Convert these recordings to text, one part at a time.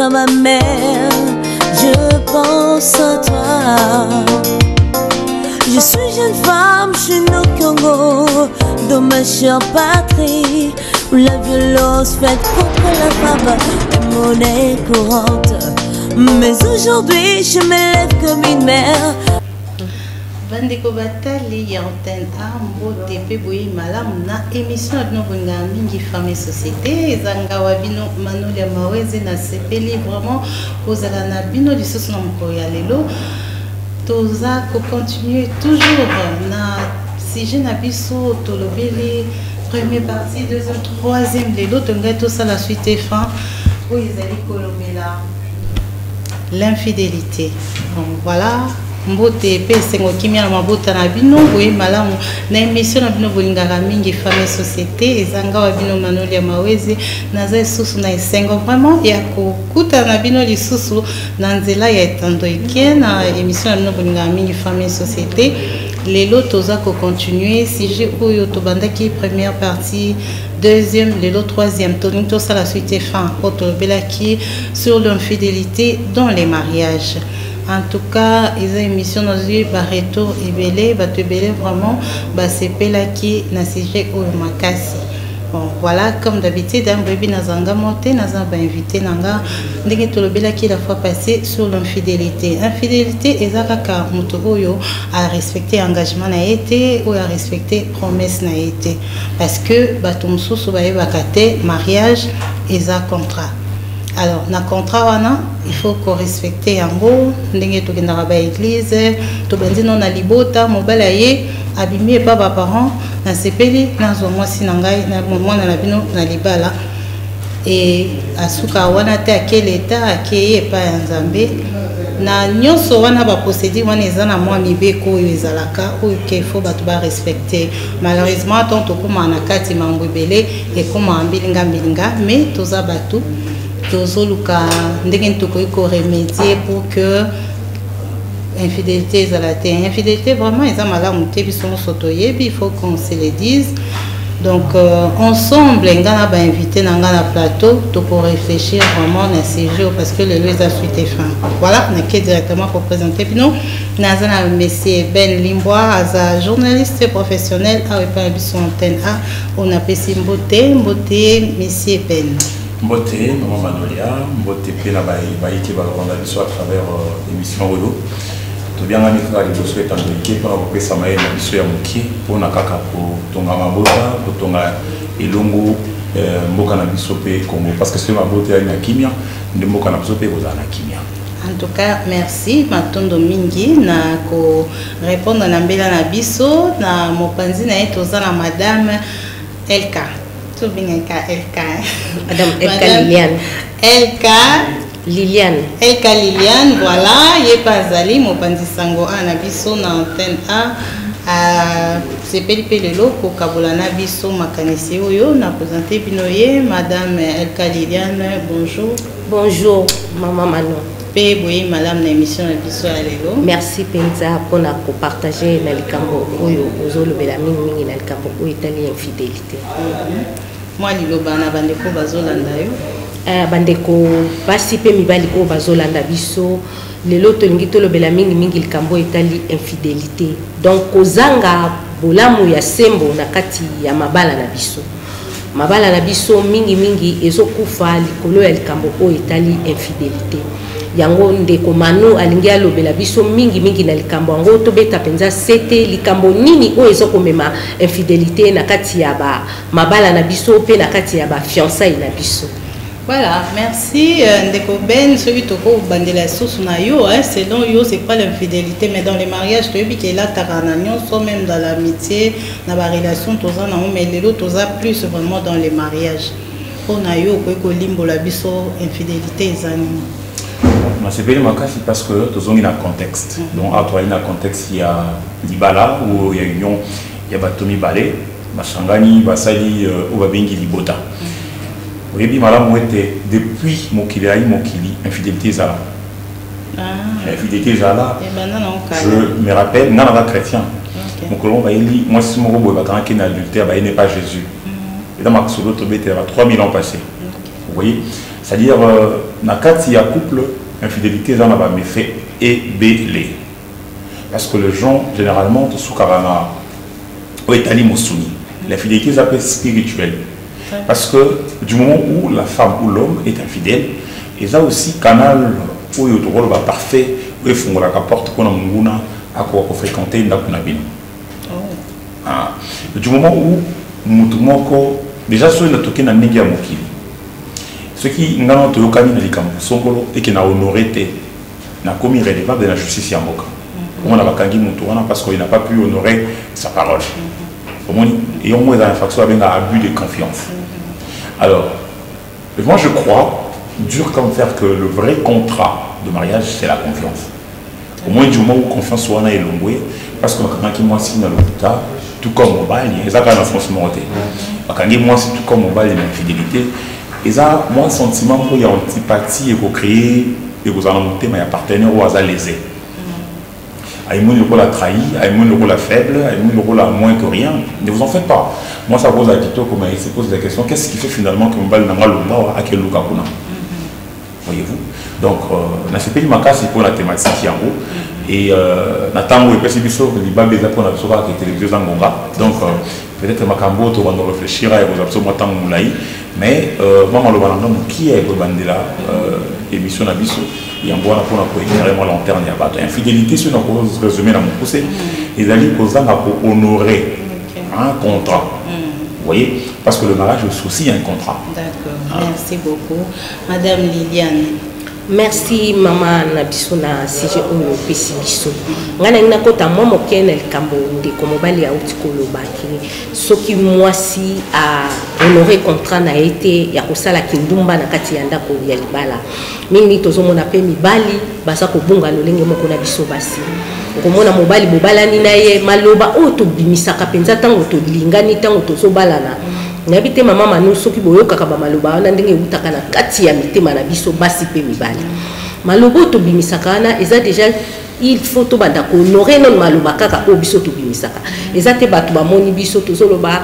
toi ma mère, je pense à toi. Je suis jeune femme, je suis née au Congo, dans ma chère patrie, où la violence faite contre la femme est monnaie courante. Mais aujourd'hui, je me lève comme une mère. Bandeko batali ya antenne A mbote pe boyi malamu na émission abino bonga mingi femme et société ezanga wa bino manoli ya maweze na sepeli vraiment kozala na bino lisusu na mokolo ya lelo toza ko continuer toujours na sujet na biso tolobeli première partie deuxième troisième lelo tonga to ça la suite et fin où ils allaient kolobela l'infidélité. Donc voilà mbote pe sengo kimia na mabota na bino boye malamu na émission na bino bolingaka mingi femme société ezanga wa bino manoli ya maweze naza lisusu na esengo vraiment ya kokuta na bino lisusu na nzela ya etando eke na émission na bino bolingaka mingi femme société lelo toza ko continuer sujet oyo tobandaki première partie deuxième lelo troisième toning to ça la suite et fin otobelaki sur l'infidélité dans les mariages. En tout cas, ils ont émission dans une barreto et belé, vraiment, qui na sujet au makasi. Bon, voilà, comme d'habitude, un bébé nazanga monté, nazanga invité nanga, ndenge tolobela qui la fois passée sur l'infidélité. Infidélité, ezaka muto oyo a respecté engagement na été ou a respecté promesse na été. Parce que batumsu sobaye bakate mariage eza contrat. Alors, dans le contrat, il faut qu'on respecte yango. Ndenge to kendaka ba église, to bandi non na libota, mobala ye, abimi pas ba parents, na sepeli, na zo mwasi na ngai, na mwana na bino na libala. Et asuka wana te akele état akeye pa ya Nzambe. Na nyonso wana ba posséder wana ezana mwa mibeko oyo ezalaka oyo ke faut ba to ba respecter. Malheureusement, tant to koma na kati mambwebele et koma mbilinga mais toza batu tozoluka ndenge tokoki ko remédier pour que infidélité ezalate. Infidélité vraiment eza malamu te biso soto yebi, il faut qu'on se le dise. Donc ensemble ngana ba invité na ngana plateau to pour réfléchir vraiment na sujet parce que le lieu a suite et fin. Voilà, on est directement pour présenter bino nazana monsieur Ben Limbois aza journaliste professionnel à pas biso antenne A on appelle Mbote monsieur Ben. Mbote, maman Manolia, Mbote pe na baiki balonda biso à travers l'émission Oyo. To bien ngani kaka liboso etando ike pour kopesa maye na biso ya moki pour na kaka pour tonga mabota, pour tonga elongo mboka na biso pe Congo parce que c'est mabota ya kimia, nde mboka na biso pe kozana kimia. En tout cas, merci Matondo Mingi na ko répondre na mbela na biso na mopanzi na etozana madame Elka. Madame Elka Liliane. Elka Liliane, voilà, il est pas allé, mon pandi sango na biso na antenne A. C'est Pelipe Lelo pour Kabolana biso makanisi oyo na présenter binoye Madame Elka Liliane, bonjour. Bonjour, maman Manon. Pe boye madame na émission na biso ya lelo. Merci Penza pour na partager na likambo oyo ozolobela mingi na likambo oyo etali infidélité. Moi liloba na bandeko bazolanda yo. Bandeko basi pe mibali ko bazolanda biso lelo tolingi tolobela mingi likambo etali infidélité. Donc kozanga bolamu ya sembo na kati ya mabala na biso. Mabala na biso mingi ezokufa likolo ya likambo oyo etali infidélité. Yango ndeko Manu alingi alobela biso mingi na likambo yango tobeta penza sete likambo nini oyo ezokomema infidélité na kati ya ba mabala na biso pe na kati ya ba fiançailles na biso. Voilà, merci ndeko Ben celui toko bandela source na yo selon yo c'est pas l'infidélité mais dans les mariages tu dis que là tarananion sont même dans l'amitié dans la relation toza na mais les autres toza plus vraiment dans les mariages. On a yo ko limbo la biso infidélité ezani. C'est bien makasi parce que tous on a un contexte. Donc à toi il y a un contexte il y a libala où il y a union il y a batomi balé basangani basali ou babengi libota. Oui bien madame était depuis mokili infidélité zala. Infidélité zala. Je me rappelle non pas chrétien. Mon colon va eli moi si mon robot va quand il adultère va n'est pas Jésus. Et dans ma solo tobé 3000 ans passés. Vous voyez C'est-à-dire, dans il y a couple, infidélité, ça n'a pas méfait et belé. Parce que les gens, généralement, de Soukarana, ou Etali Mossouni, l'infidélité, ça peut être spirituel. Parce que du moment où la femme ou l'homme est infidèle, et ça aussi, canal où il y a un rôle parfait, où il faut que la porte qu'on a à fréquenter une nabine. Du moment où déjà ceux qui ont toqué dans Négia Mokili, ceux qui ont toqué dans Likambo, Songolo et qui ont honoré, n'a commis relevable de la justice Yamboka. On a vacangi Moutourana parce qu'il n'a pas pu honorer sa parole. Et au moins dans l'infraction avec un abus de confiance. Alors, moi je crois, dur comme faire, que le vrai contrat de mariage, c'est la confiance. Au moins du moment où confiance soit est longue, parce que quand moi signe le tout comme mobile, il y a un enfoncement. Quand moi c'est tout comme mobile, il y a une fidélité. Et ça, moi, sentiment qu'il y a une antipathie et qu'on crée, et vous en montez, mais il y a partenaire au hasard lésé. Aïmoun le rôle a trahi, Aïmoun le rôle a faible, Aïmoun le rôle a moins que rien. Ne vous en faites pas. Moi, ça pose à Tito, comme il se pose la question, qu'est-ce qui fait finalement que mobile n'a pas le bas à quel Lukakuna? Voyez-vous? Donc, dans ce pays, c'est pour la thématique en haut. Et Nathan, il peut se dire que les babes pour la télévision donc, peut-être Makambo, tu vas nous réfléchir et vous absolument tant moulaï. Mais, moi, je qui est le bandela émission Nabiso? Il y a un bon rapport pour carrément lanterne. Il y a une infidélité, si on a résumé dans mon procès, ils allaient pour honorer un contrat. Vous voyez? Parce que le mariage est aussi un contrat. D'accord, merci beaucoup. Madame Liliane. Merci maman na biso na sujet oyo pesi biso ngana ngina kota mwa mokene likambo ndeko mobali auti kolobaki soki mwasi a honoré contrat na été ya kosala kindumba na kati ya ndako ya libala mingi tozomona pe mibali basa kobunga lolenge moko na biso basi okomona mobali bobalani na ye maloba oyo tobimisaka penza ntango tolingani ntango tozobalana nayebi te mama manu soki boyokaka bamaloba wana ndenge eutaka na kati ya mitema na biso basi mpe mibali maloba oyo tobimisaka wana eza déjà il faut tobanda kohonorer non maloba kaka oyo biso tobimisaka eza te bato bamoni biso tozoloba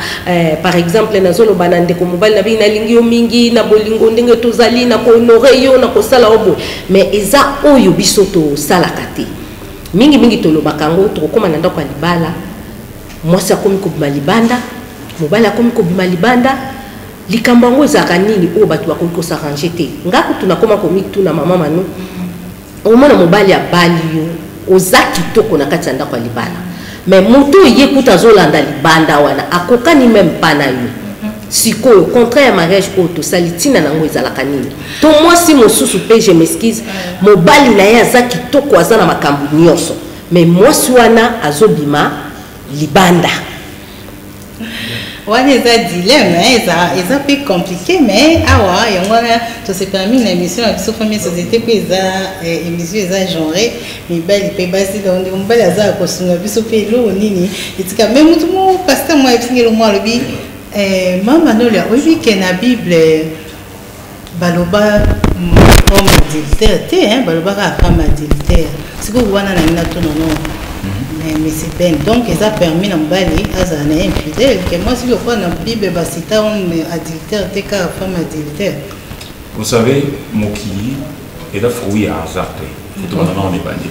par exemple nazoloba na ndeko mobali na bino nalingi yo mingi na bolingo ndenge tozali na kohonorer yo na kosala oyo boye mais eza oyo biso tosalaka te mingi tolobaka yango tokokóma na ndako ya libala mwasi akomi kobima libanda mobali akomi kobima libanda likambo yango ezalaka nini oyo bato bakoki kosarrange te nga kutu nakoma komituna mama manu omona mobali abali yo oza kitoko na kati ya ndako ya libala mais moto ye kutu azolanda libanda wana akokani meme mpa na yo sikoyo contrat ya mariage oyo tosali ntina nango ezalaka nini to mwasi mosusu mpe je m'excuse mobali na ye aza kitoko aza na makambo nyonso mais mwasi wana azobima libanda wana eza dilemme eza pe compliqué mais awa yango wana tosepela mingi na émission na biso famille société mpe eza émission eza genré mibali mpe basi donc mobali aza ya kosunga biso mpe eloko nini etika me motu mo paster mo ayebisingelo mo alobi mama nolia oyebi ke na bible baloba homme adultère te balobaka femme adultère sikoyo wana na ngina to nono mais c'est bien donc ça permet à mobali azana infidèle que moi si le fois dans bible basita homme adultère te ka femme adultère. Vous savez mokili et da fruit à hasard te to na on est bandit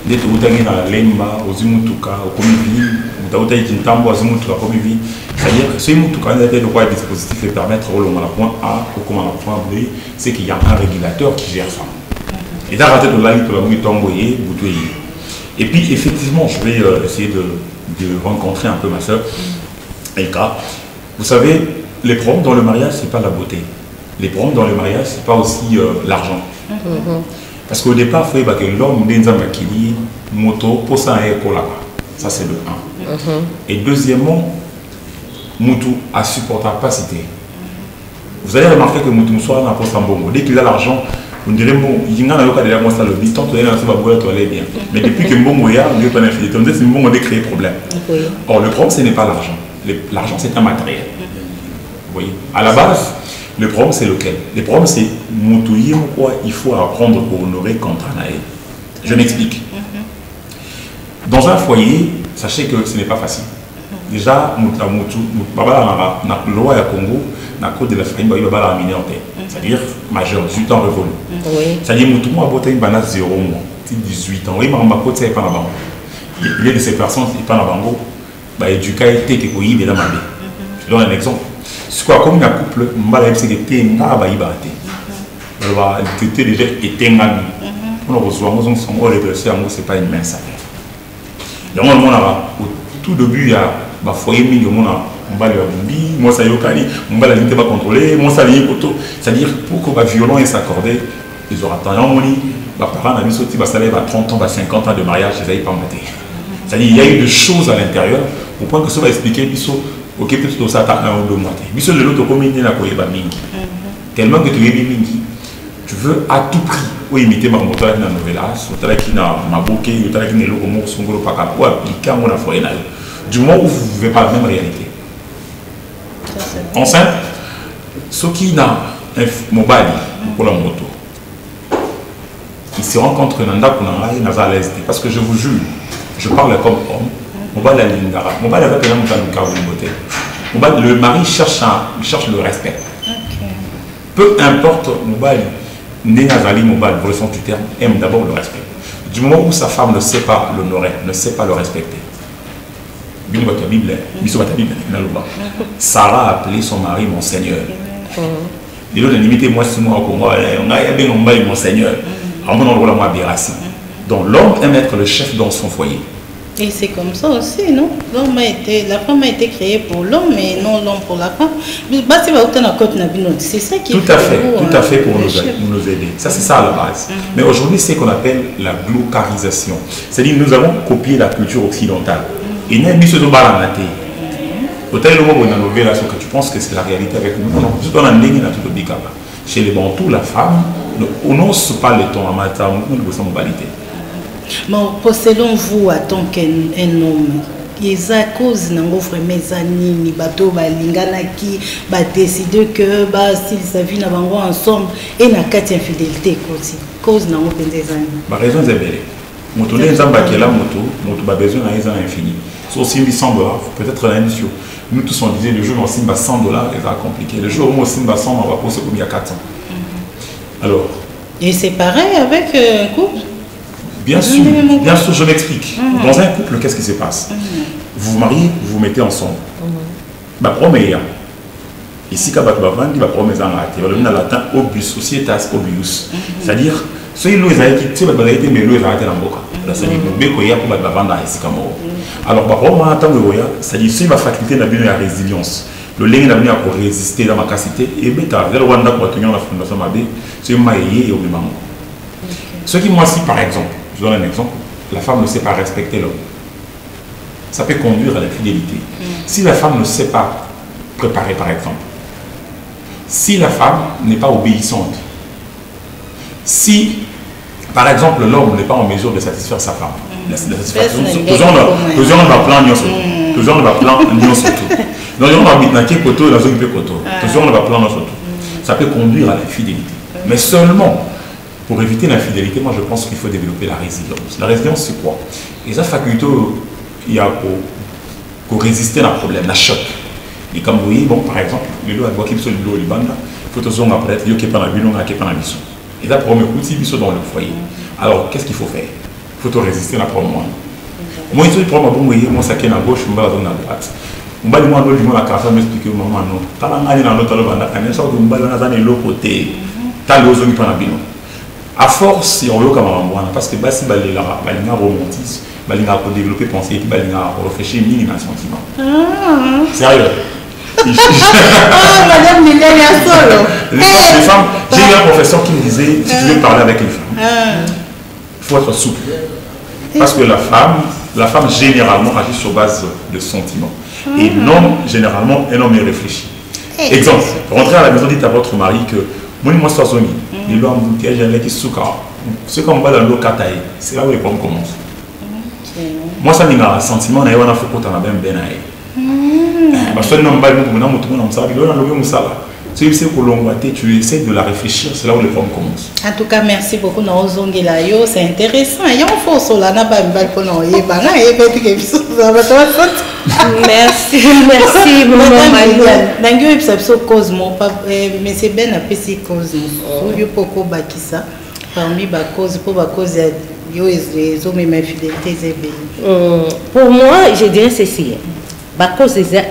dès que vous avez na lemba ozimutuka okomivi mutauta ikintambo azimutuka komivi c'est-à-dire que ce mutuka na tête de quoi dispositif et permettre au long à la point A au comment la point B c'est qu'il y a un régulateur qui gère ça et da raté de la lit to la mutomboyer boutoyer. Et puis effectivement, je vais essayer de rencontrer un peu ma soeur, Elka. Vous savez, les problèmes dans le mariage, c'est pas la beauté. Les problèmes dans le mariage, c'est pas aussi l'argent. Parce qu'au départ, il faut que l'homme ait moto pour ça et pour là. Ça c'est le 1. Et deuxièmement, Moutou a supportable capacité. Vous allez remarquer que Moutou soit un poste en bon. Dès qu'il a l'argent, on dirait il y a un cas de la montre le dit tant que tu allais bien mais depuis que bon moyen on n'est pas infidèle on dit c'est bon on a créé problème. Or le problème ce n'est pas l'argent, l'argent c'est un matériel. Vous voyez, à la base le problème c'est lequel? Le problème c'est moutouiller quoi il faut apprendre pour honorer contre Anaël. Je m'explique. Dans un foyer, sachez que ce n'est pas facile. déjà la loi à Congo na code de la famille ba mineur, c'est-à-dire majeur 18 ans révolu. C'est-à-dire mutu mo abota bana 0 mois 18 ans. Oui, ma code c'est pas na bango. Il y a de ces personnes qui pas na bango ba éduquer été que ko yibe na mabe. Je donne un exemple. C'est quoi comme un couple mbala c'est que té nga ba yibate. On va traiter déjà été ngami. On reçoit moi son c'est pas une mince affaire. Donc on a au tout début il y a ba foyer mingi on a mbala bi moi ça yokani mbala n'était pas contrôlé moi ça lié poto, c'est-à-dire pour que ba violon et s'accorder ils auront attendu on dit ba parents na biso ti ba salaire ba 30 ans ba 50 ans de mariage ils avaient pas maté. C'est-à-dire il y a eu des choses à l'intérieur au point que ça va expliquer biso OK peut-être ça ta 1 ou 2 mois. Biso le l'autre communauté na koyeba mingi. Tellement que tu es mingi. Tu veux à tout prix ou imiter ma moto na novelas, ou talaki na maboké, ou talaki na loko mo songolo paka ou appliquer mon affaire na. Du moment où vous ne vivez pas la même réalité. Enceinte, ceux qui n'ont un mobile pour la moto, ils se rencontrent dans la l'aise parce que je vous jure, je parle comme homme. Mobile à l'indara, mobile avec un homme le mari cherche le respect. Peu importe mobile. Nénazali Mobile, pour le sens du terme, aime d'abord le respect. Du moment où sa femme ne sait pas l'honorer, ne sait pas le respecter. Sarah a appelé son mari mon Seigneur. Et l'autre limité moi c'est moi au Congo, on a bien mon Seigneur. Donc l'homme aime être le chef dans son foyer. Et c'est comme ça aussi, non? La femme a été créée pour l'homme, mais non l'homme pour la femme. C'est ça qui est tout à fait pour nous aider. Ça, c'est ça à la base. Mais aujourd'hui, c'est ce qu'on appelle la glocarisation. C'est-à-dire nous avons copié la culture occidentale. Et nous avons mis ce balanate. Peut-être le moment où on a levé là, que tu penses que c'est la réalité avec nous. Non, tout on a négé dans tout le bicaba. Chez les Bantous, la femme, on n'ose pas le ton à matin, on ne sa mobilité. Mais selon vous, en tant qu'un homme, il y a cause nango vraiment zani ni bato balingana qui ba décider que ba s'ils savent na bango ensemble et na kati infidélité cause nango pendezani. Ma raison est belle. Moto les zamba qui est là moto ba besoin na isa infini. So simbi $100 peut-être la mission. Nous tous on disait le jour où on simba $100 il va compliquer. Le jour où on simba 100 on va poser comme il y a 400. Alors. Et c'est pareil avec un couple. Bien sûr, je m'explique. Dans un couple, qu'est-ce qui se passe? Vous vous mariez, vous vous mettez ensemble. Ma première, ici, quand vous avez ma première, vous avez un latin obus, societas obus. C'est-à-dire, ceux qui ont été mais l'eau est arrêtée dans le boca. Alors, c'est-à-dire, si ma faculté n'a bien la résilience, le lien n'a bien à résister dans ma capacité, et bien, le Rwanda pour tenir la fondation Mabé, c'est maillé et au même moment. Ce qui, moi, si par exemple, je donne un exemple, la femme ne sait pas respecter l'homme, ça peut conduire à l'infidélité. Si la femme ne sait pas préparer, par exemple, si la femme n'est pas obéissante, si, par exemple, l'homme n'est pas en mesure de satisfaire sa femme, la satisfaction, toujours on va plaindre toujours on va plaindre surtout. Donc on va mettre koto dans un peu koto. Toujours on va plaindre surtout. Ça peut conduire à l'infidélité. Mais seulement pour éviter l'infidélité, moi je pense qu'il faut développer la résilience. La résilience c'est quoi? Et ça faculté il y a pour résister à un problème, à un choc. Et comme vous voyez, bon par exemple, le lot à boire qui sont le lot au Liban, il faut toujours après il y a qui pas la bilon, qui pas la mission. Et là pour me coûter ils sont dans le foyer. Alors qu'est-ce qu'il faut faire? Il faut résister à la problème. Moi il faut prendre bon voyez, moi ça qui est à gauche, moi à droite. On va demander au Liban la carte m'expliquer maman non. T'as l'année dans l'autre là, on a ça on va dans l'autre côté. T'as l'autre qui pas la bilon. À force, si on veut comme un parce que si on a romantisme, on a développer pensée et on a réfléchir à un sentiment. Sérieux. Madame Milena Solo. Les femmes, j'ai eu un professeur qui me disait si tu veux parler avec une femme, il faut être souple. Parce que la femme généralement agit sur base de sentiments. Et l'homme, généralement, un homme est réfléchi. Exemple, rentrez à la maison, dites à votre mari que moi, je suis zone. Les lois embouteillage, j'ai qui souka. Ce qu'on va dans l'eau kataï, c'est là où les pommes commencent. Moi, ça m'a un sentiment, il y a un faux côté, on a bien ben. Parce que non, pas nous, tout le monde ça, il y a un lobby moussala. tu essaies tu essaies de la réfléchir, c'est là où les femmes commencent. En tout cas, merci beaucoup. C'est intéressant. Il y a un faux sol là, merci, merci, maman. Cosmo, mais c'est bien appelé Cosmo. Il y a beaucoup de parmi les causes, pour la cause les hommes et ma fidélité. Pour moi, je dirais ceci. La cause est belle.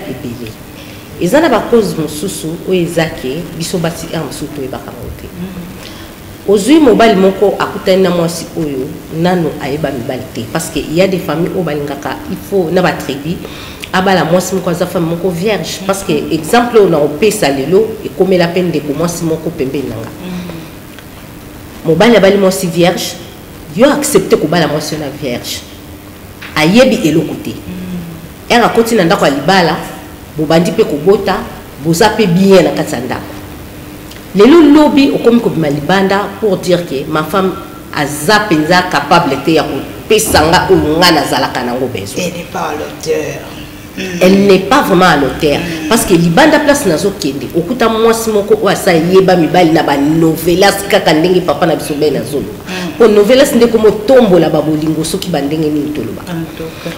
Ils ont la cause de Moussou ou Ezake, ils sont bâtis en Moussou et Bakamote. Aujourd'hui, mobile moko akuta na mwasi oyo nano aeba mibalite parce que il y a des familles au balingaka il faut na ba tribu abala mwasi moko za femme moko vierge parce que exemple on a opesa lelo et comme la peine de mwasi moko pembe nanga. Mobile abali mwasi vierge, yo accepter ko bala mwasi na vierge. Ayebi elokote. Era koti na ndako libala bobandi pe kobota boza pe bien na katsanda. Les lobby au comme malibanda pour dire que ma femme a zapenza capable de pesanga ou ngana zalaka nango besoin. Elle n'est pas à l'auteur. Elle n'est pas vraiment à l'auteur parce que libanda place nazo kende okuta mwasi moko o asa yeba mibali na ba novelas kaka ndenge papa na biso be nazo. O novelas ndeko mo tombola ba bolingo soki bandenge ni toloba.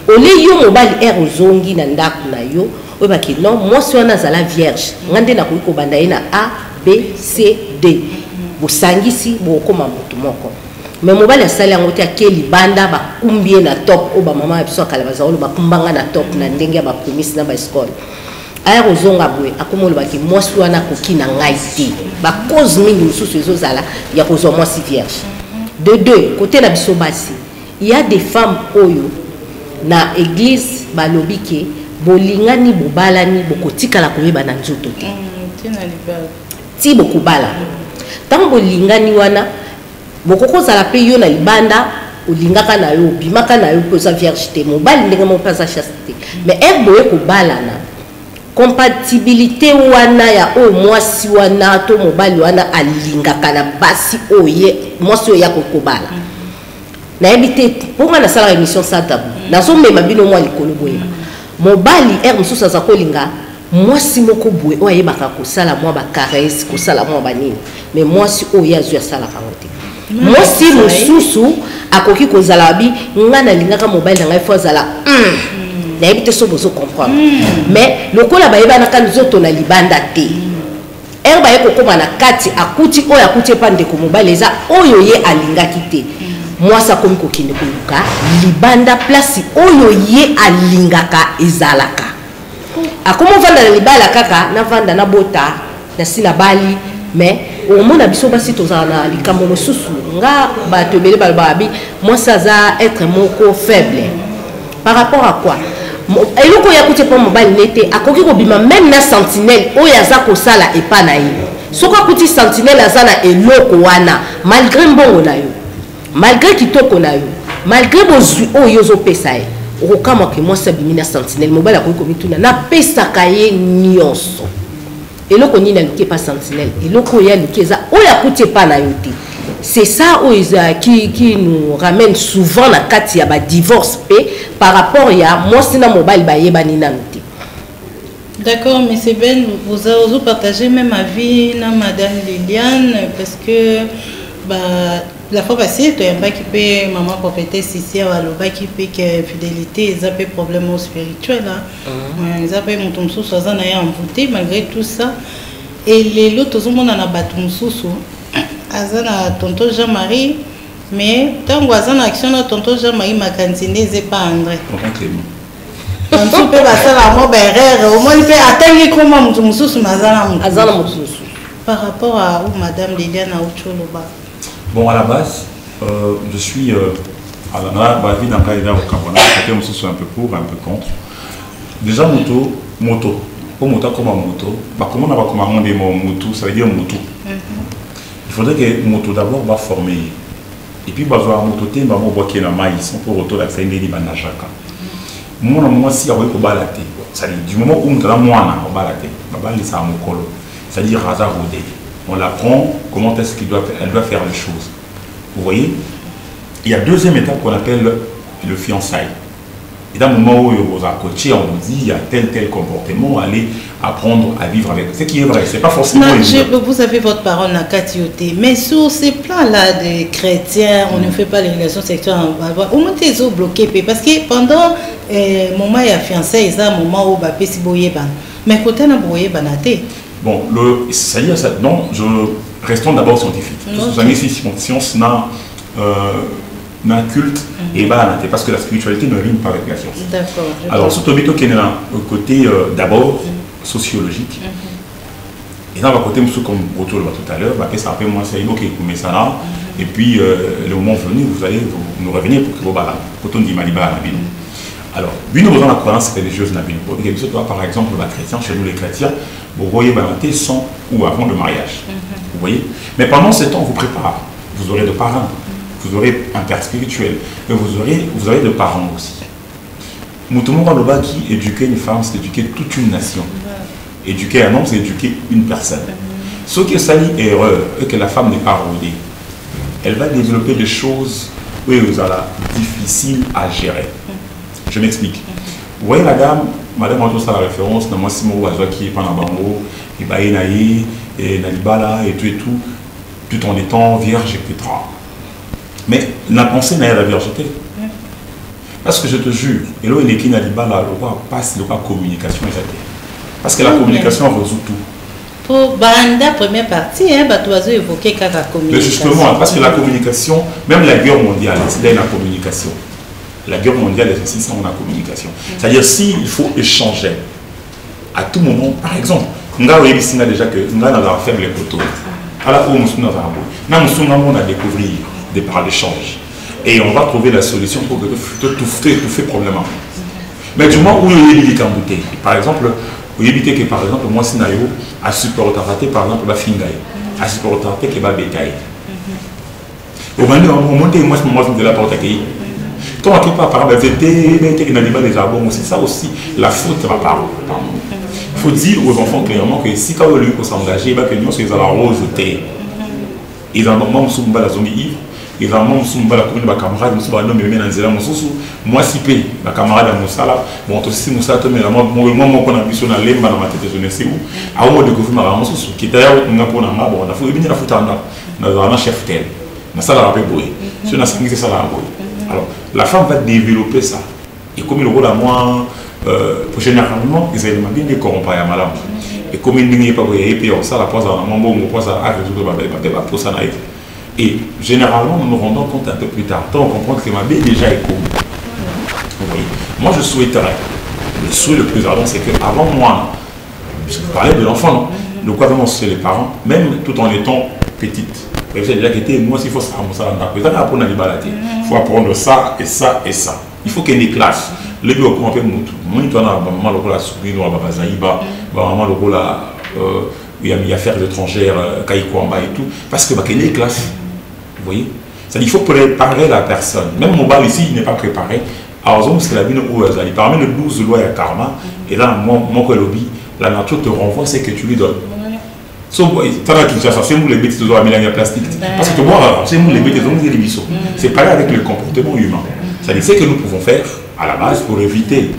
Ole yo mobali erozongi na ndaku na yo o ba ki non mwasi wana zala vierge ngande na ko banda ina a B, C, D. Vous sangisi, vous comme un moko. Mais mobile sali yango te akeli banda ba kumbie na top o ba mama biso kalabaza o ba kumbanga na top na ndenge ba premise na ba school. Aya kozonga bwe akomolo ba ki mwasi wana kokina ngai te. Ba cause mingi mususu ezozala ya kozwa mwasi vierge. De deux, côté na biso basi, il y a des femmes oyo na église ba lobike bolingani bobalani bokotika la koyeba na nzoto te. Ti bokubala tango lingani wana bokoko zala pe yo na libanda olingaka na yo bimaka na yo poza vierge te mobali ndenge mo paza chasteté mais boye kobala na compatibilité wana ya o mwasi wana to mobali wana alingaka na basi oye mwasi oya kokobala na ebité pour na sala émission ça tabu na so mema bino mwa likolo boye mobali mususu za kolinga mwasi moko boye o ayebaka kosala mwa ba caresse kosala mwa banini mais mwasi oyo azu ya sala kangote mwasi mususu akoki kozala bi ngana lingaka mobile na ngai fo zala na ebite so bozo comprendre mais lokola bayeba na kan zoto na libanda te ba yeko koma na kati akuti oyo akuti pande ko mobile eza oyo ye alingaki te mwasi akomi kokinde koluka libanda place oyo ye alingaka ezalaka. A comment vendre les balles à kaka, na vendre na bota, na sila bali, mais au moins abiso basi tozana li kamono susu, nga ba te bele balbabi, moi ça va être moko faible. Par rapport à quoi? Et le ko ya kuti pour mobile nete, akoki ko bima même na sentinelle, o ya za ko sala e pa na yi. Soko kuti sentinelle azana e loko wana, malgré mbongo na yo. Malgré kitoko na yo, malgré bozui o yozo pesa e. Okama ke moi ça bimina sentinelle mobile akoki komituna na pesa kaye nyonso eloko nini na luke pas sentinelle eloko ya luke za oya kutie pa na yote c'est ça qui nous ramène souvent na kati ya ba divorce par rapport ya moi sina mobile ba yeba ni nanuti. D'accord, mais c'est bien vous avez partagé même avis na madame Liliane parce que la fois passée, tu as un qui peut maman prophétesse ici à l'oba qui peut que fidélité, ils ont des problèmes spirituels. Ils ont des moutons sous soixante ans envoûtés malgré tout ça. Et les autres, tout le monde en a battu sous. Azana tonton Jean-Marie, mais tant que Azana action tonton Jean-Marie ma cantine c'est pas André. On peut passer la mort berère. Au moins il peut atteindre comment moutons sous Azana moutons. Par rapport à où Madame Liliane a Ucholoba. Bon, à la base, je suis à la vie d'un candidat au Cameroun. C'était un peu pour, un peu contre. Déjà, moto. Pour moto comme un moto, comment on va commander mon moto, ça veut dire moto. Il faudrait que moto d'abord va former. Et puis, besoin moto, il va voir qu'il y a un maïs, pour auto d'accès, il y a un chaka. Moi, si on va la tête, c'est-à-dire du moment où on a moins, on va la tête, on va laisser à mon colo, c'est-à-dire hasard au dé. On l'apprend comment est-ce qu'elle doit faire les choses. Vous voyez, il y a deuxième étape qu'on appelle le fiançailles. Et dans le moment où vous avez coaché, on vous dit il y a tel comportement, allez apprendre à vivre avec. Ce qui est vrai, c'est pas forcément. Vous avez votre parole à Katioté, mais sur ces plans-là des chrétiens, on ne fait pas les relations sexuelles au moins ils ont bloqué parce que pendant le moment il y a fiancé, il y a un moment où il y a boyé mais côté na boyé banaté. Bon, c'est-à-dire ça, non, restons d'abord scientifiques. Vous savez si science n'a culte et parce que la spiritualité ne rime pas avec la science. D'accord. Alors, surtout qui est là, côté d'abord sociologique. Et dans le côté, comme Roto le tout à l'heure, ça fait moi c'est ok ça là. Et puis le moment venu, vous allez nous revenir pour que vous quand on dit Maliba à la ville. Alors, vu nous dans la croyance religieuse na Bible, par exemple, les chrétiens, chez nous les chrétiens, vous voyez balater sans ou avant le mariage. Vous voyez. Mais pendant ce temps, on vous prépare. Vous aurez de parents. Vous aurez un père spirituel, mais vous aurez des parents aussi. Moutoumou qui éduquer une femme, c'est éduquer toute une nation. Éduquer un homme, c'est éduquer une personne. Ce qui est sali erreur, et que la femme n'est pas rodée, elle va développer des choses où vous allez difficiles à gérer. Je m'explique. Vous voyez la dame, madame Antos a la référence, dans moi Simon Oazoa qui est pas dans Bango, et Baïnaï, et Nalibala, et tout en étant vierge et pétra. Mais la pensée n'a la viergeté. Parce que je te jure, et là, il est qui n'a pas la passe la communication. Parce que la communication résout tout. Pour la première partie, tu as évoqué la communication. Mais justement, parce que la communication, même la guerre mondiale, c'est la communication. La guerre mondiale, c'est ça, on a communication. C'est-à-dire, s'il faut échanger à tout moment, par exemple, on a déjà que nous avons fait les poteaux. Alors, nous avons à découvrir par l'échange. Et on va trouver la solution pour tout fait problème. Mais du moment où il y a des embouteilles, par exemple, vous évitez que par exemple, moi, Sinayo, à supporter par exemple, la fingaï, à supporter que la bétail. Au moment où moi, je me la porte à qui. Quand on ne pas par exemple, les arbres, c'est ça aussi, la faute va par. Il faut dire aux enfants clairement que si quand on veut s'engager, que nous sommes à la rose terre. Ils en ont même la zone ivre. Ils en ont même la commune de camarade, nous sommes nommés dans Zéla Moussou. Moi, si peu, ma camarade à Moussala, bon, aussi Moussa, mais moi, qu'on a mission à l'emba dans ma tête, je ne sais où. À au moins de gouvernement à Moussou, qui est d'ailleurs un peu en bon, on a fait venir la foutanda, dans un chef tel. Mais ça l'a rappelé boy. Si on a signé ça là, alors, la femme va développer ça. Et comme il rôle à moi, généralement, ils aiment bien les corrompre à Malam. Et comme il n'y a pas de ça, la pose à un moment où on pose à résoudre la naïve. Et généralement, nous nous rendons compte un peu plus tard. Donc, on comprend que ma belle déjà est cool. Vous voyez. Moi, je souhaiterais, le souhait le plus ardent, c'est qu'avant moi, je parlais de l'enfant, non? De quoi vraiment chez les parents, même tout en étant petite. Vous savez déjà que moi, s'il faut ça, il faut apprendre ça et ça et ça. Il faut qu'il y ait des classes. Le bio on peut monter. Moi, il y a maman le la souris, la bazaïba, maman le la il y a affaires étrangères, kaïkwamba et tout, parce que qu'il y ait des classes. Vous voyez? Il faut préparer la personne. Même mon bal ici, il n'est pas préparé. Alors, c'est la vie où parmi les 12 lois, il y a karma. Et là, mon lobby, la nature te renvoie ce que tu lui donnes. C'est nous les bêtises de la plastique. Parce que moi, c'est nous les bêtises de les bisous. C'est pareil avec le comportement humain. C'est ce que nous pouvons faire à la base pour éviter.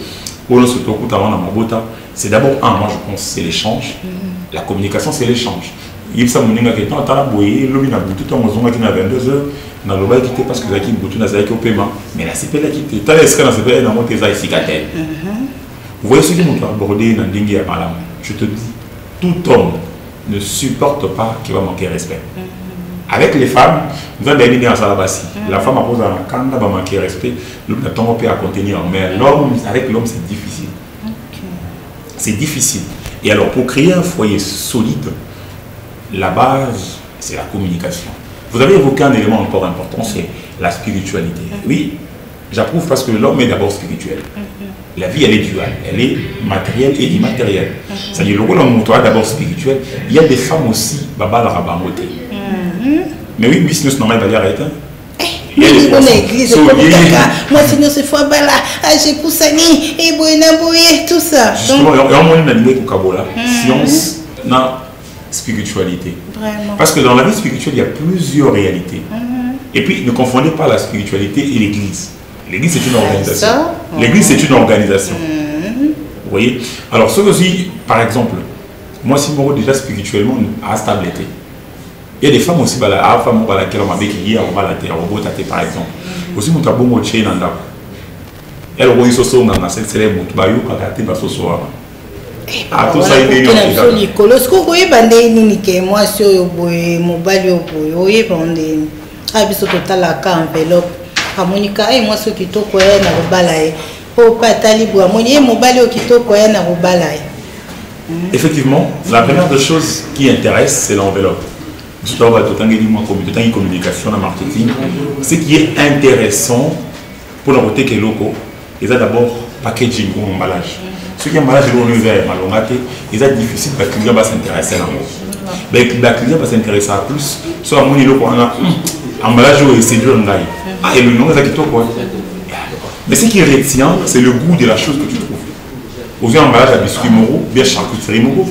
C'est d'abord moi je pense, c'est l'échange. La communication, c'est l'échange. Il y a des gens qui ont été le lobby a tout le monde qui a 22h. Dans le bas quitté parce que vous avez quitté au paiement. Mais là, c'est pas la quitté. Tu as l'escalade dans ce pays, dans mon tes cicatrices. Vous voyez ce qui m'ont abordé dans le dingue à Malam. Je te dis, tout homme ne supporte pas qu'il va manquer respect. Avec les femmes, nous avons des à Salabassi. La femme a posé un camp, va manquer respect, l'homme n'a pas à contenir. Mais l'homme, avec l'homme, c'est difficile. C'est difficile. Et alors, pour créer un foyer solide, la base, c'est la communication. Vous avez évoqué un élément encore important, c'est la spiritualité. Oui, j'approuve parce que l'homme est d'abord spirituel. La vie, elle est duale. Elle est matérielle et immatérielle. C'est-à-dire, le rôle en toi d'abord spirituel. Il y a des femmes aussi, Baba la Rabamoté. Mais oui, business normal, il va y arrêter. Il y a des églises, moi, sinon, c'est fois là, j'ai Poussani, et Boye, tout ça. Justement, il y a un moment d'animé pour Kabola. Science, non, spiritualité. Vraiment. Parce que dans la vie spirituelle, il y a plusieurs réalités. Et puis, ne confondez pas la spiritualité et l'église. L'église, c'est une organisation. L'église, c'est une organisation. Vous voyez? Alors, ce que si, par exemple, moi, si moi, déjà spirituellement, à stabilité, il y a des femmes aussi, à femme qui ont par exemple. Aussi, nous avons beaucoup de choses dans la elle a eu ce son dans cette célèbre bayou quand elle a été ce soir. Ah, tout ça, il est eu. Lorsque vous voyez, moi, sur le mobile, vous voyez, ah, biso total à enveloppe. À Monica, et moi, ce qui t'a quoi, n'a pas balaye. Pour pas talibou, à Monia, mobile, qui t'a quoi, n'a pas balaye. Effectivement, la première des choses qui intéresse, c'est l'enveloppe. Je dois avoir tout en communication, en marketing. Ce qui est intéressant pour le côté qui est local, il y a d'abord packaging ou emballage. Ce qui est emballage, il est difficile parce que le client va s'intéresser à l'amour. Mais le client va s'intéresser à plus. Soit mon îlot, on a emballage ou c'est du rondaï. Ah, et le nom, c'est quoi? Mais ce qui retient, c'est le goût de la chose que tu trouves. Vous avez un emballage à biscuits moraux, bien charcuterie moraux.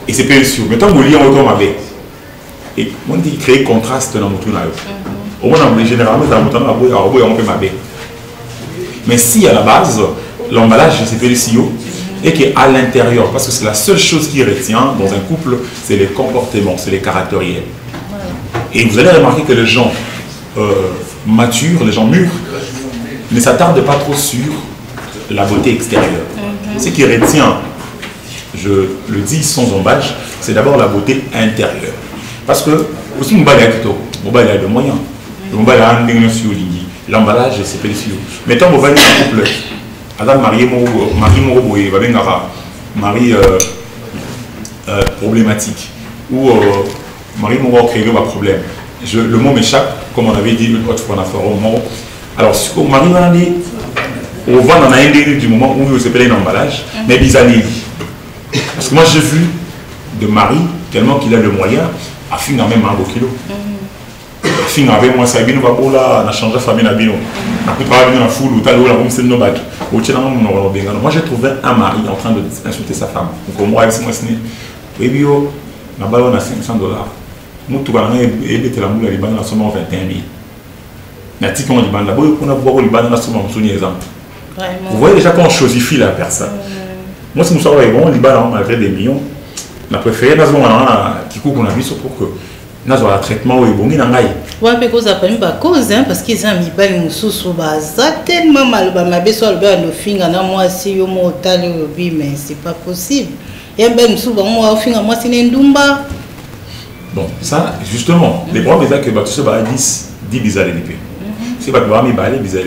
Et c'est pas sûr. Mais tant que vous liez en auto, ma bête. Et on dit créer contraste dans mon tour. Au moins, généralement, dans mon tour, on peut ma bête. Mais si à la base, l'emballage, c'est fait le CEO, et qu'à l'intérieur, parce que c'est la seule chose qui retient dans un couple, c'est les comportements, c'est les caractériels. Et vous allez remarquer que les gens matures, les gens mûrs, ne s'attardent pas trop sur la beauté extérieure. Ce qui retient, je le dis sans embâche, c'est d'abord la beauté intérieure. Parce que, aussi, on a de moyens. On a l'emballage, c'est précieux. Mettons, on va dire un couple. Adam marié, mari problématique. Ou mari créé un problème. Le mot m'échappe, comme on avait dit une autre fois dans le forum. Alors, si on mari on va dans un du moment où il s'appelle un emballage, mais bizarre. Parce que moi, j'ai vu de mari, tellement qu'il a le moyen, à finir même un beau kilo. Moi, j'ai trouvé un mari en train d'insulter sa femme. Donc, moi, c'est moi, c'est on a $500. Nous, tout le monde est la moule à Liban, on a seulement 21 000. Vous voyez déjà quand on chosifie la personne. Moi, si nous sommes bon, Liban, malgré des millions, on a préféré qui coupe on a mis pour que nous avons un traitement où il y a un oui, parce qu'ils ont mis pas sous tellement mal, moi si mais c'est pas possible. Et même souvent, moi, c'est une dumba. Bon, ça, justement, les problèmes c'est que tout ça va 10 bizarres. C'est pas que bizarre.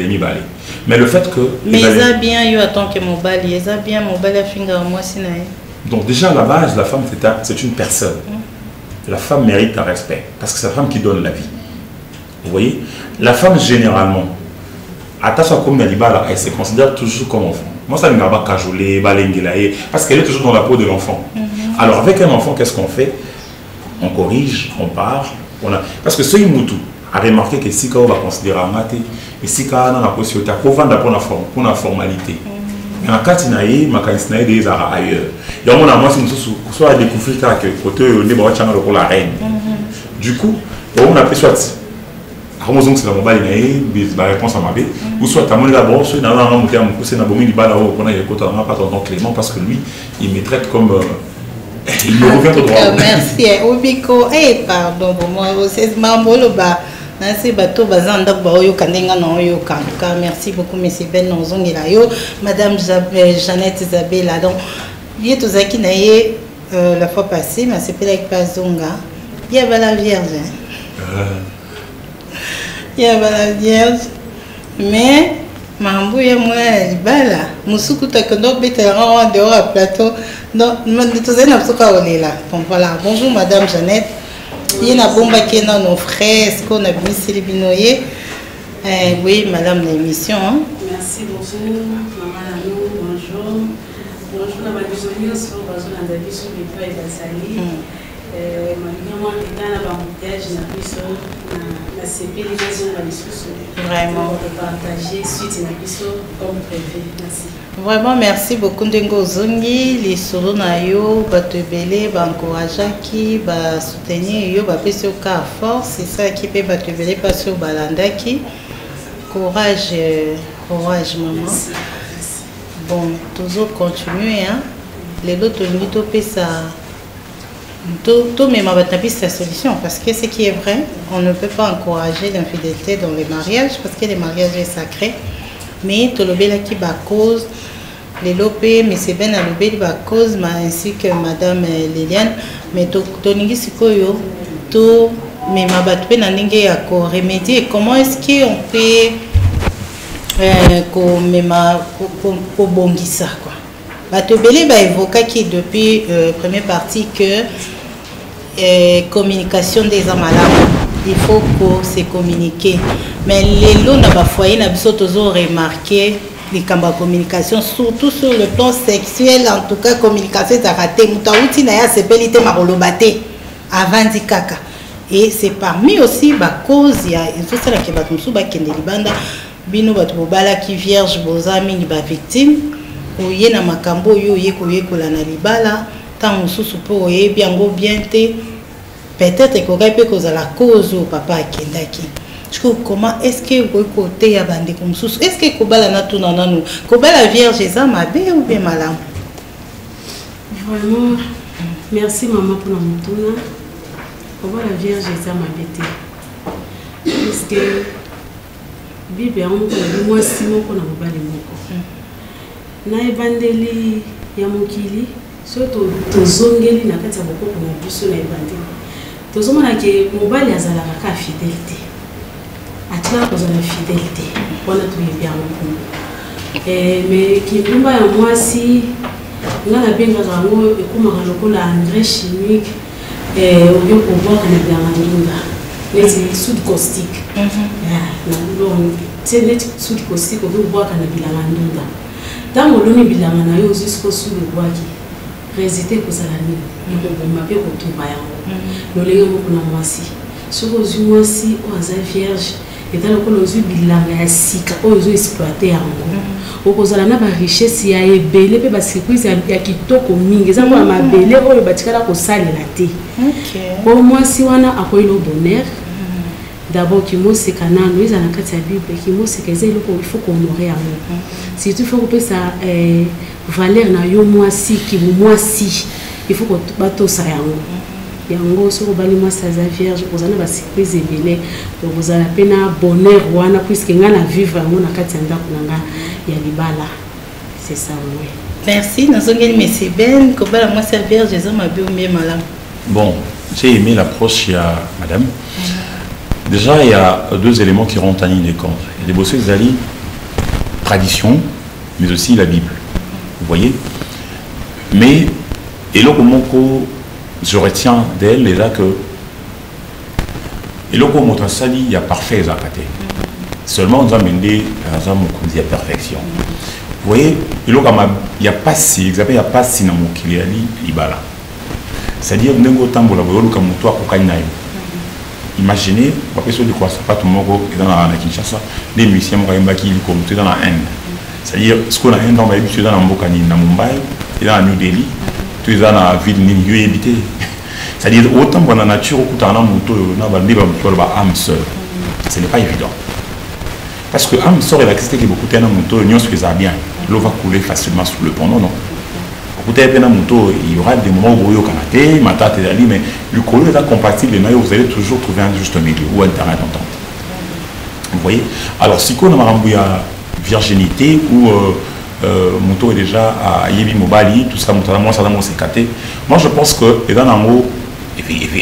Mais le fait que. Mais ils ont bien eu à tant que mon bal, ils ont bien mon bal à finir moi si. Donc, déjà, à la base, la femme, c'est une personne. La femme mérite un respect, parce que c'est la femme qui donne la vie. Vous voyez? La femme, généralement, elle se considère toujours comme enfant. Moi, ça ne m'a pas cajolé, parce qu'elle est toujours dans la peau de l'enfant. Alors, avec un enfant, qu'est-ce qu'on fait? On corrige, on part. Parce que ce Moutou a remarqué que si on va considérer un maté, et si on a la possibilité, on va pour la formalité. Mais en cas de des ailleurs. Il y a un moment où soit découvrir que côté de la reine. Du coup, on a fait soit c'est la mobile la réponse à ma vie, ou soit tu as d'abord soit dans un moteur c'est na bomi libala au qu'on a écouté pas tonton Clément parce que lui il me traite comme il me revient au droit. Merci Obiko pardon pour moi c'est mambolo ba nasi bato bazanda ba oyo kandenga na oyo kanka merci beaucoup monsieur Ben nozongela yo madame Jeannette Isabella donc il est aux aki naie la fois passée mais c'est pas avec Pazonga il y avait la vierge il y avait la vierge mais mambo ya moi libala musuku takondo betera en dehors à plateau donc tous en absoka olela donc voilà bonjour madame Jeannette. Il y a bomba qui est dans nos frères, est-ce qu'on a mis Célibinoye? Oui, madame l'émission. Merci, bonjour. Maman Lano, bonjour. Bonjour, la Marie-Jolie, bonjour, la David, sur les plats et Basali. Maman, on est dans la bambouillage, la CP, les gens ont la vraiment. De partager suite à la comme prévu. Merci. Vraiment, merci beaucoup Ndengo Zongi, les solos na yo, batebele, encourageaki, soutenir yo, pèse au cas force, c'est ça qui peut batebele passer au balandaki. Courage Courage, maman. Bon, toujours continuer, hein. Les autres, nous ça. Tout même la solution, parce que ce qui est vrai, on ne peut pas encourager l'infidélité dans les mariages, parce que les mariages est sacré. Mais tout le bien qui va cause, les lopés, mais c'est bien à l'obé va cause, ainsi que Madame Liliane, mais tout n'ingi sikoyo, tout mais ma battu n'a n'ingi à remédier. Comment est-ce qu'on peut bongisa quoi? Batobele va évoquer qui depuis première partie que communication des amalades, il faut que se communiquer. Mais les lots n'a pas foyer n'a pas toujours remarqué les cambas communication surtout sur le plan sexuel. En tout cas communication est raté. Moutaouti n'a ya sepelité marolobate avant di kaka. Et c'est parmi aussi ba cause il y a il faut ça la que batumsu ba kende libanda bino batubala qui vierge bozami ni ba victime. Oye na makambo yo ye koyekola na libala tant mususu po oye biango bien te peut-être que peut cause la cause au papa akendaki. Je crois comment est-ce que vous côté ya bande comme mususu est-ce que kobala na tuna nanu kobala vierge za mabe ou bien malam? Vraiment merci maman pour la mutuna. Kobala vierge za mabe te. Parce que bibe on ko moi simo ko na mobali moko. Na ebandeli ya mokili so tozongeli na kati ya bokoko na biso na ebandeli tozomona ke mobali azalaka ka fidélité atikala kozala fidélité wana toyebi yango kuna mais kimbumba ya mwasi nga nabengaka yango ekomaka lokola engrais chimique oyo kobwaka na bilanga ndunga neti soude caustique neti soude caustique oyo kobwaka na bilanga ndunga. Dans le long bilanga na yo jusqu'au sous le bois qui résister ko salani ni ko mape ko tumba yango lo lenge mo kuna mwasi soko zu mwasi o aza vierge et dans le ko lo zu bilanga ya sika o zo exploiter yango o ko zala na ba richesse ya ebele pe ba surprise ya kitoko mingi za ko mabele o batikala ko salela te. OK ko mwasi wana akoyi no bonheur. D'abord, qui m'a c'est canal, nous avons la Bible, qui m'a c'est que il faut qu'on honorer. Si tu fais que ça valeur na yo moi si qui moi si il faut que bateau ça yango sur bali moi ça vierge vous avez la surprise ebele donc vous avez peine bonheur wana puisque ngana vivre ngo na kati anda kunanga ya libala c'est ça oui. Merci nous avons monsieur Ben ko bala moi ça vierge za mabe ou bien malam. Bon, j'ai aimé l'approche à madame. Déjà, il y a deux éléments qui rentrent en ligne de compte. Il y a des bosseux d'Ali, tradition, mais aussi la Bible. Vous voyez? Mais, et là, je retiens d'elle déjà que, et là, comme on sali, il y a parfait à côté. Seulement, on a mené à perfection. Vous voyez? Et là, il n'y a pas si, il n'y a pas si dans mon kiliali, libala. C'est-à-dire, on a un temps pour la voyou, comme toi, pour imaginez, après ce de quoi ça pas tout le monde dans la Kinshasa, les musiciens qui sont dans la Inde. C'est-à-dire, ce qu'on a un dans la vie, tu es dans la Mbokani, dans Mumbai, tu es dans la New Delhi, tu es dans la ville de New Delhi. C'est-à-dire, autant pour la nature, au dans la moto, âme sœur. Ce n'est pas évident. Parce que âme sœur, elle a existé beaucoup de temps dans la moto, l'union se faisait bien. L'eau va couler facilement sous le pont. Non, non. Il y aura des moments où il y aura mais le collier est compatible et vous allez toujours trouver un juste milieu ou un terrain d'entente. Vous voyez? Alors, si on a virginité ou moto est déjà à Yebi Mobali, tout ça, moi je pense que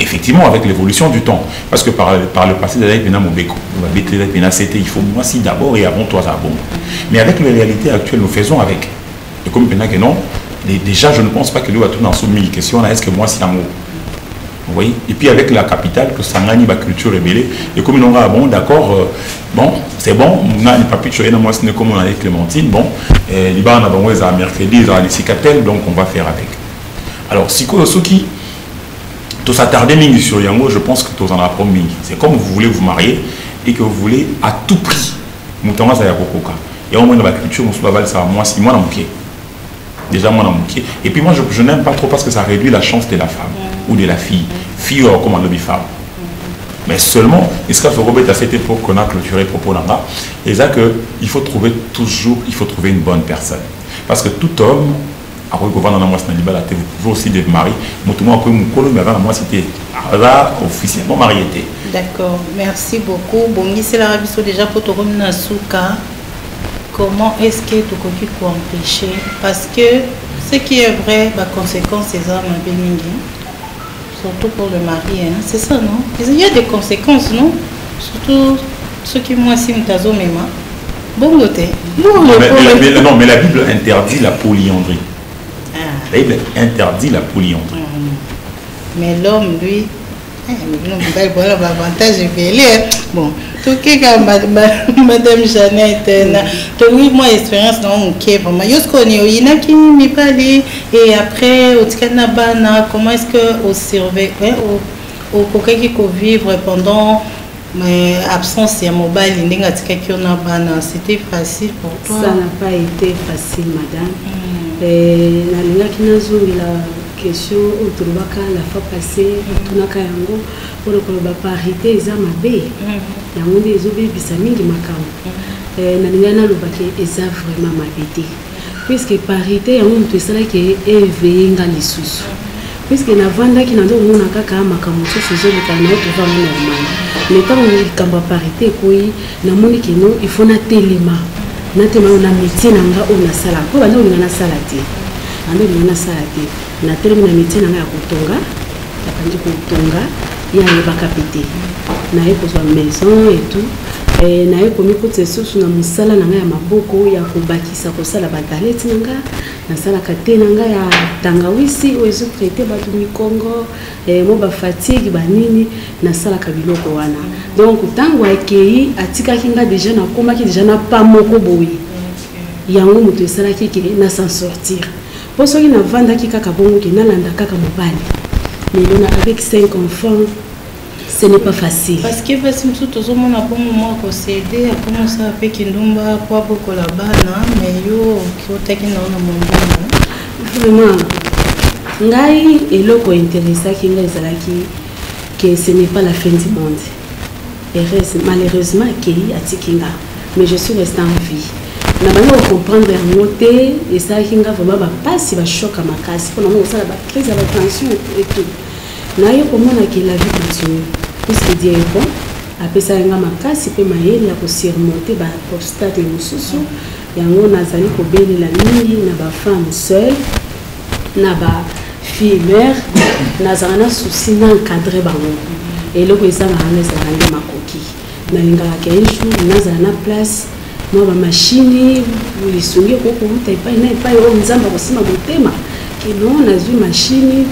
effectivement avec l'évolution du temps, parce que par le passé, il faut moi si d'abord et avant toi ça bon. Mais avec les réalités actuelles, nous faisons avec. Et comme que non. Déjà, je ne pense pas que nous va tout dans ce mille questions. Est-ce que moi, c'est l'amour? Vous voyez? Et puis avec la capitale, que ça n'a ni ma culture rebellée. Et comme on a bon, d'accord, bon, c'est bon, on a pas pu tuer moi, c'est comme on a avec Clémentine, bon, Liban a bon, à mercredi, ils ont les cicatrices, donc on va faire avec. Alors, si ceux qui, tout s'attarder sur Yango, je pense que tout en apprend ming. C'est comme vous voulez vous marier et que vous voulez à tout prix, notamment ça y a beaucoup de cas. Et au moins dans la culture, on se va ça moi, si moi, dans mon pied. Déjà moi dans mon pied. Et puis moi je n'aime pas trop parce que ça réduit la chance de la femme ou de la fille. Fille comme on le dit femme. Mais seulement, est-ce qu'il faut à cette époque qu'on a clôturé propos là-bas, et ça qu'il faut trouver une bonne personne. Parce que tout homme, après qu'on va dans la moitié de la vous pouvez aussi devenir mari, mais tout le monde, mais avant la moitié, là, officiellement marié. D'accord, merci beaucoup. Bon, c'est la rabbison déjà pour te remettre à Souka. Comment est-ce que tu peux empêcher? Parce que ce qui est vrai, la conséquence, c'est ça, ma belle, surtout pour le mari, hein. C'est ça, non? Il y a des conséquences, non? Surtout ceux qui m'ont assis m'tazo même. Bon côté. Non, mais la Bible interdit la polyandrie. La Bible interdit la polyandrie. Mais l'homme, lui, avantage bon, tout cas, madame Jeannette, oui, moi, expérience dans mon cœur, vraiment, je connais, il y a qui m'y parle, et après, au Tikanabana, comment est-ce que au surveille, au coquin qui peut vivre pendant absence et mobile, c'était facile pour toi? Ça n'a pas été facile, madame. La question la fois passée, pour la parité, ils ont des vraiment puisque parité, puisque na vanda qui n'a pas le temps où parité, il faut na téléma. Na métier na sala. Pour na salati. Na termine métier na kotonga, ya bakapité. Na ekozwa maison et tout. Na ekomi kote sosu na musala na ya maboko ya kobakisa kosala bataleti nanga na sala kate nanga ya tangawisi ozo traiter batu mi Congo mo ba fatigue banini na sala kabiloko wana. Donc tango akei atika kinga déjà na komaki déjà na pas moko boyi. Yango muto esala kiki na s'en sortir. Pour ceux qui na vanda ki kaka bongo ki na landa kaka mobali. Mais avec 5 enfants, ce n'est pas facile. Parce que si tout le monde a bon moment concédé, a commencé à faire Kindumba, pas beaucoup là-bas, mais yo, qui ont été dans le monde. Vraiment, ngai et l'autre intéressant qui nous a que ce n'est pas la fin du monde. Et malheureusement, qui a tikinga, mais je suis restée en vie. Na bana comprendre un côté et ça kinga vraiment pas si va choc à ma casse pour nous ça la crise à la tension et tout. Na yo comment na que la vie continue. Puisque Dieu est bon, après ça nga makasi pe mayeli ya ko surmonter ba obstacle mususu yango nazali ko belela mingi na ba femme seule na ba fille mère nazana souci na encadrer bango et loko isa na ngeza ngande makoki na linga ka jour nazana na place moi ba machine vous sungi ko ko uta pa yo nzamba ko sima motema que non nazui machine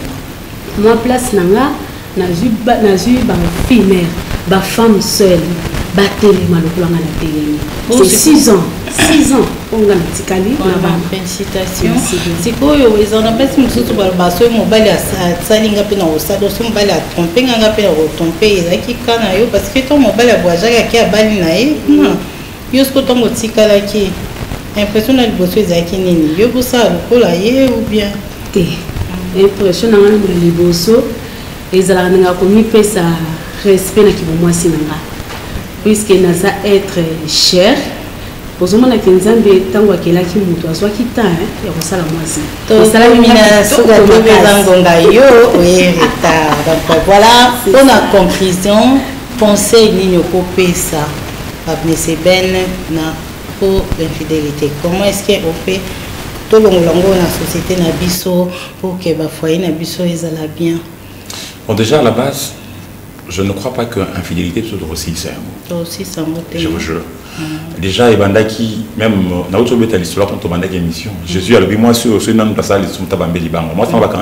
moi place nanga nazui ba fille mère ba femme seule ba téléma le plan na télé c'est 6 ans on a tikali na ba félicitations c'est quoi ils ont pas mususu ba so mobile ya salinga pe na osado so mobile ya tromper nga pe na tromper ezaki kana yo parce que ton mobile ya voyage ya bali na ye yo sko tongo tikala ki impression na liboso ezaki nini yo bosa lokola ye ou bien te impression na ngana liboso ezala nga komi pesa respect na kibomwasi nanga puisque naza être cher pozomona ke nzambe tango akelaki mutu azwaki temps ya kosala mwasi tosala mina soka tobeza ngonga yo oui retard donc voilà pour la conclusion conseil nini okopesa abnese ben na pour l'infidélité comment est-ce que on fait tout longo na société na biso pour que ba foyer na biso ezala bien? Bon, déjà à la base, je ne crois pas qu'infidélité peut être aussi c'est un mot. Je vous jure. Déjà, il y a qui, même dans notre l'histoire, quand on a une émission, Jésus a le moi sur ce nom de passage, moi, ça va quand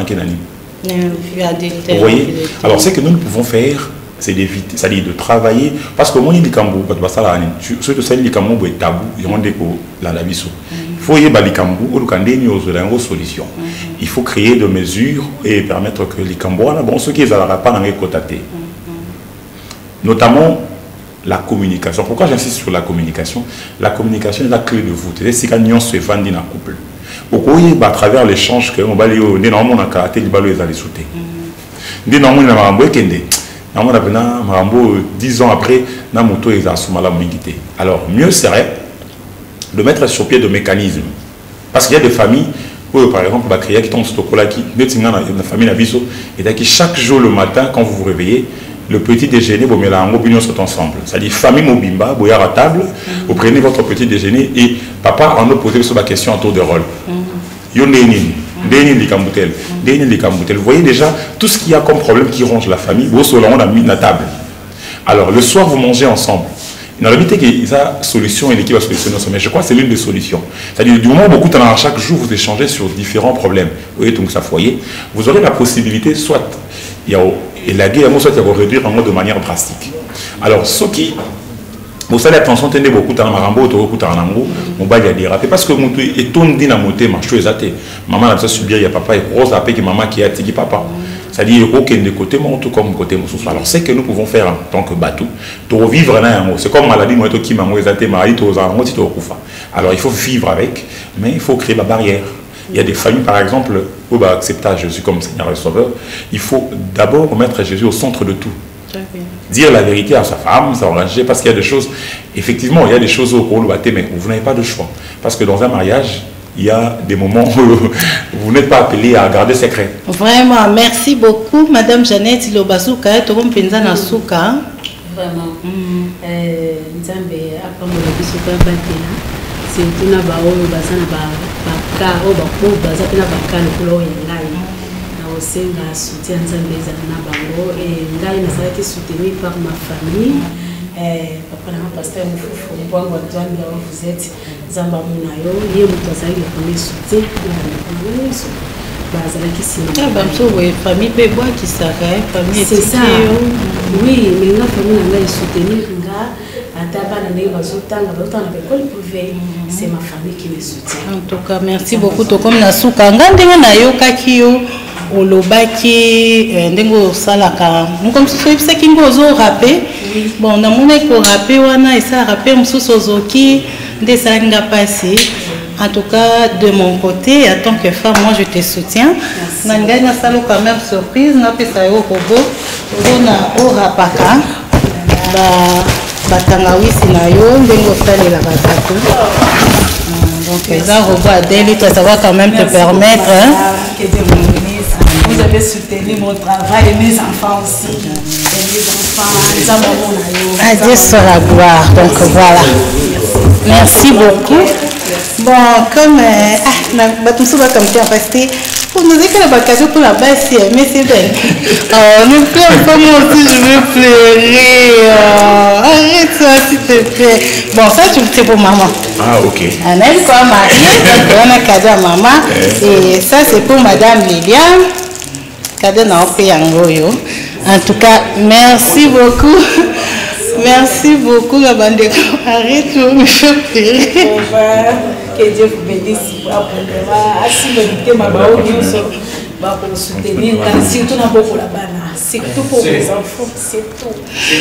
vous voyez? Alors, ce que nous pouvons faire, c'est d'éviter, c'est-à-dire de travailler, parce que moi, il y a des cambous, surtout celles qui sont tabou, il y a des la il faut y avoir les cambous, ou solution. Il faut créer des mesures et permettre que les cambous, bon, ceux qui ne sont pas dans les cotatés. Notamment la communication. Pourquoi j'insiste sur la communication? La communication est la clé de voûte. C'est quand on se vend dans un couple. Pourquoi à travers l'échange que on va aller au normalement dans karaté, il va les aller sauter. Normalement, on va 10 ans après, na moto est à Soumala Mingité. Alors, mieux serait de mettre sur pied de mécanismes. Parce qu'il y a des familles où, par exemple, qui tombent sur le qui, la famille Nabiso, et qui chaque jour le matin, quand vous vous réveillez, le petit déjeuner, vous mettez en opinion sont ensemble. C'est-à-dire, famille Mobimba, vous êtes à table, vous prenez votre petit déjeuner et papa en a posé sur la question en tour de rôle. Vous voyez déjà tout ce qu'il y a comme problème qui ronge la famille, on a mis la table. Alors, le soir, vous mangez ensemble. Dans la vérité, il y a solution et l'équipe va solutionner ensemble. Mais je crois que c'est l'une des solutions. C'est-à-dire, du moment où beaucoup chaque jour, vous échangez sur différents problèmes. Vous voyez, donc ça foyer, vous aurez la possibilité, soit il y a élaguer, soit il y a réduire de manière drastique. Alors, ce qui vous savez, attention, tenez beaucoup dans marambo, beaucoup dans l'ango, on va y aller rater parce que mon est tourné dans mon thème, je suis athée. Maman a besoin de subir, il y a papa et rose après que maman qui a tigé papa. C'est-à-dire aucun des côtés, moi tout comme côté mon souffle. Alors c'est que nous pouvons faire en tant que bateau, pour vivre là, c'est comme maladie, moi qui m'a athée, maladie, alors il faut vivre avec, mais il faut créer la barrière. Il y a des familles, par exemple, où bah, accepter Jésus comme Seigneur et Sauveur, il faut d'abord mettre Jésus au centre de tout. Dire la vérité à sa femme, s'engager, parce qu'il y a des choses, effectivement, il y a des choses au cours mais vous n'avez pas de choix. Parce que dans un mariage, il y a des moments où vous n'êtes pas appelé à garder secret. Vraiment, merci beaucoup, Madame Jeannette Lobazouka, tout le monde pense à Souka. Vraiment. Nzambe apambola biso batela c'est tuna ba oyo bazana ba o ba ko bazana ba kana kulo yengai na osenga soutien Nzambe ezana bango et ngai nazalaki soutenu par ma famille papa na pasteur Mufufu Mbwangu Antoine là vous êtes Nzamba munayo ye mutu azali le premier soutien na yesu bazalaki sima bamso we famille pe bois qui saka famille c'est ça oui mais la famille na ngai soutenir nga ataba na ngai bazotanga l'école privée c'est ma famille qui me soutient. En tout cas merci beaucoup to comme na suka ngandenga na yo kakio olobaki ndengo salaka comme c'est qui ngozo rapper bon na mona ko rapper wana et ça rapper mususu zoki nde sanga passé. En tout cas, de mon côté, en tant que femme, moi je te soutiens. Nanga na salo quand même surprise, na pesa yo kobo, on a rapaka, batangawi sinayo, ndengo sale la batatu. Donc les robots Adèle, ça va quand même te permettre. Vous avez soutenu mon travail et mes enfants aussi. Et mes enfants, Adieu sur la gloire. Donc voilà. Merci beaucoup. Bon, comme tout ça va comme ça, parce que pour nous dire que la cadeau pour la base, mais c'est belle. Ne pleure pas moi aussi, je veux pleurer. Arrête ça, s'il te plaît. Bon, ça, c'est pour maman. Ah, ok. On aime quoi marier, donc on a cadeau à maman. Et ça, c'est pour madame Liliane. Cadeau n'a pas payé en tout cas, merci beaucoup. Merci beaucoup, la bande. Arrête, je me fais pleurer. Que Dieu vous bénisse. Surtout pour les enfants, c'est tout.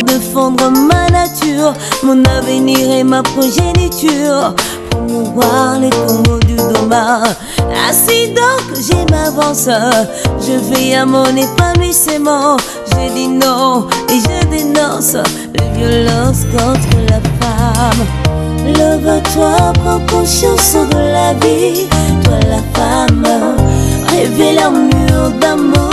Défendre ma nature, mon avenir et ma progéniture. Promouvoir les combos du doma. Ainsi donc, je m'avance. Je veille à mon épanouissement. Je dis non et je dénonce la violence contre la femme. Lève-toi, prends conscience de la vie. Toi la femme, révèle un mur d'amour.